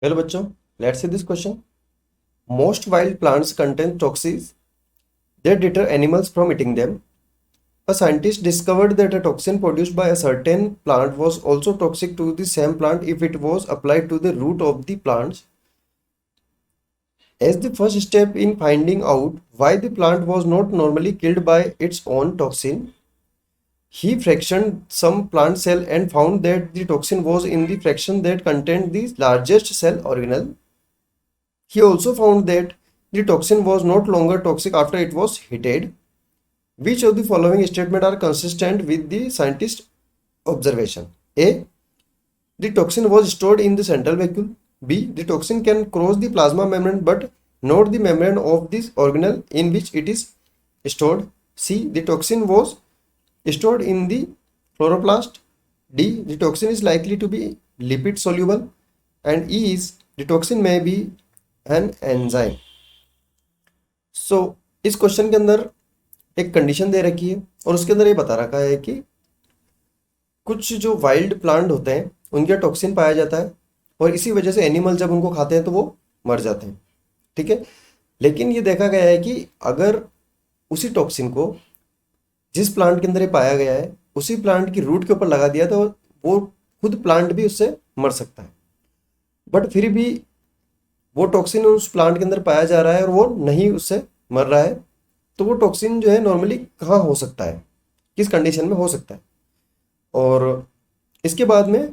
Hello बच्चों, let's see this question. Most wild plants contain toxins that deter animals from eating them. A scientist discovered that a toxin produced by a certain plant was also toxic to the same plant if it was applied to the root of the plants. As the first step in finding out why the plant was not normally killed by its own toxin, he fractioned some plant cell and found that the toxin was in the fraction that contained the largest cell organelle. He also found that the toxin was not longer toxic after it was heated. Which of the following statements are consistent with the scientist's observation? A. The toxin was stored in the central vacuole. B. The toxin can cross the plasma membrane but not the membrane of this organelle in which it is stored. C. The toxin was stored in the chloroplast. D. The toxin is likely to be lipid soluble. And E is the toxin may be an enzyme. इस question के अंदर एक condition दे रखी है और उसके अंदर ये बता रखा है कि कुछ जो वाइल्ड प्लांट होते हैं उनके टॉक्सिन पाया जाता है और इसी वजह से एनिमल जब उनको खाते हैं तो वो मर जाते हैं. ठीक है, लेकिन ये देखा गया है कि अगर उसी टॉक्सिन को जिस प्लांट के अंदर ये पाया गया है उसी प्लांट की रूट के ऊपर लगा दिया तो वो खुद प्लांट भी उससे मर सकता है. बट फिर भी वो टॉक्सिन उस प्लांट के अंदर पाया जा रहा है और वो नहीं उससे मर रहा है, तो वो टॉक्सिन जो है नॉर्मली कहाँ हो सकता है, किस कंडीशन में हो सकता है. और इसके बाद में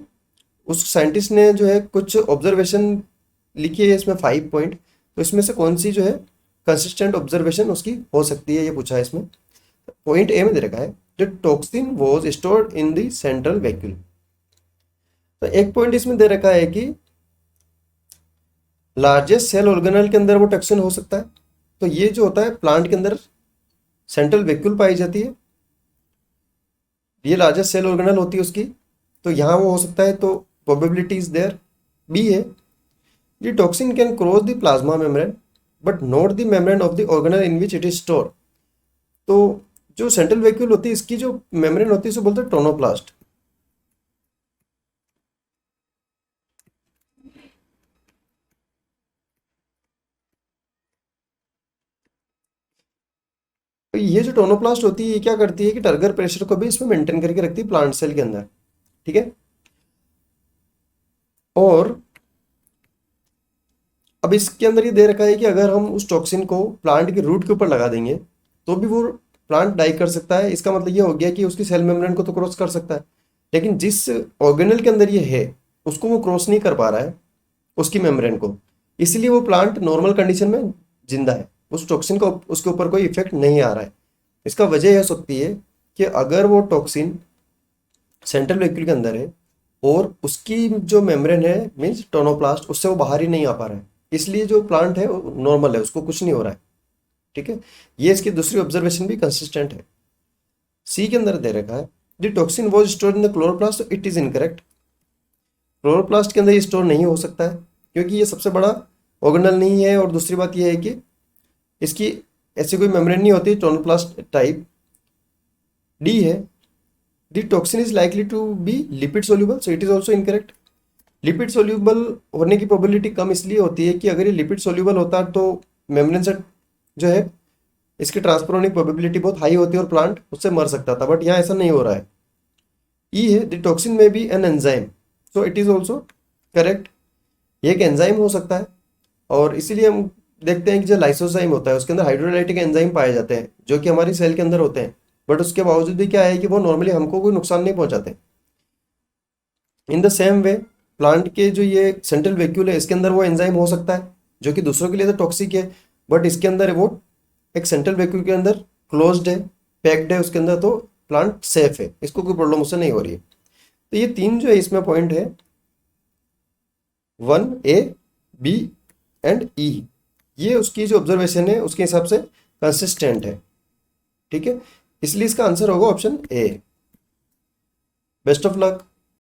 उस साइंटिस्ट ने जो है कुछ ऑब्जर्वेशन लिखी है इसमें 5 पॉइंट. तो इसमें से कौन सी जो है कंसिस्टेंट ऑब्जर्वेशन उसकी हो सकती है ये पूछा है इसमें. पॉइंट ए में दे रखा है the toxin was stored in the central vacuole. तो एक पॉइंट इसमें दे रखा है कि लार्जेस्ट सेल ऑर्गेनल के अंदर वो टॉक्सिन हो सकता है. तो ये जो होता है प्लांट के अंदर सेंट्रल वैक्यूल पाई जाती है, ये लार्जेस्ट सेल ऑर्गेनल होती है उसकी, तो यहाँ वो हो सकता है. तो प्रोबेबिलिटी इज देयर. बी है the toxin can cross the plasma membrane but not the membrane of the organelle in which it is store. तो जो सेंट्रल वैक्यूल होती है इसकी जो मेम्ब्रेन होती है उसे बोलते हैं टोनोप्लास्ट. तो ये जो टोनोप्लास्ट होती है ये क्या करती है कि टर्गर प्रेशर को भी इसमें मेंटेन करके रखती है प्लांट सेल के अंदर. ठीक है, और अब इसके अंदर ये दे रखा है कि अगर हम उस टॉक्सिन को प्लांट की रूट के ऊपर लगा देंगे तो भी वो प्लांट डाई कर सकता है. इसका मतलब ये हो गया कि उसकी सेल मेम्ब्रेन को तो क्रॉस कर सकता है, लेकिन जिस ऑर्गेनल के अंदर ये है उसको वो क्रॉस नहीं कर पा रहा है उसकी मेम्ब्रेन को, इसलिए वो प्लांट नॉर्मल कंडीशन में जिंदा है. उस टॉक्सिन का उसके ऊपर कोई इफेक्ट नहीं आ रहा है. इसका वजह यह सकती है कि अगर वो टॉक्सिन सेंट्रल वैक्यूल के अंदर है और उसकी जो मेम्ब्रेन है मीन्स टोनोप्लास्ट उससे वो बाहर ही नहीं आ पा रहा है, इसलिए जो प्लांट है वो नॉर्मल है, उसको कुछ नहीं हो रहा है. ठीक है, ये इसकी दूसरी ऑब्जर्वेशन भी कंसिस्टेंट है. सी के अंदर दे रखा है the toxin was store in the chloroplast. It is incorrect. Chloroplast के अंदर ये स्टोर नहीं हो सकता है क्योंकि ये सबसे बड़ा ऑर्गेनल नहीं है, और दूसरी बात यह है कि इसकी ऐसी कोई मेम्ब्रेन नहीं होती टोनोप्लास्ट टाइप. डी है the toxin is likely to be lipid soluble. So it is also incorrect. Lipid soluble होने की प्रोबेबिलिटी कम इसलिए होती है कि अगर ये लिपिड सोल्यूबल होता तो मेम्ब्रेन से जो है इसके ट्रांसफर होने की प्रोबेबिलिटी बहुत हाई होती है और प्लांट उससे मर सकता था, बट यहाँ ऐसा नहीं हो रहा है. ई है द टॉक्सिन में be an enzyme. So it is also correct. ये एक एंजाइम हो सकता है और इसीलिए हम देखते हैं कि जो लाइसोजाइम होता है उसके अंदर हाइड्रोलाइटिक एंजाइम पाए जाते हैं जो कि हमारी सेल के अंदर होते हैं, बट उसके बावजूद भी क्या है कि वो नॉर्मली हमको कोई नुकसान नहीं पहुंचाते. In the same way plant के जो ये सेंट्रल वैक्यूल है इसके अंदर वो एंजाइम हो सकता है जो कि दूसरों के लिए तो टॉक्सिक है, बट इसके अंदर वो एक सेंट्रल वैक्यूल के अंदर क्लोज्ड है, पैक्ड है उसके अंदर, तो प्लांट सेफ है, इसको कोई प्रॉब्लम उससे नहीं हो रही है. तो ये तीन जो है इसमें पॉइंट है 1 A B एंड E, ये उसकी जो ऑब्जर्वेशन है उसके हिसाब से कंसिस्टेंट है. ठीक है, इसलिए इसका आंसर होगा option A. Best of luck.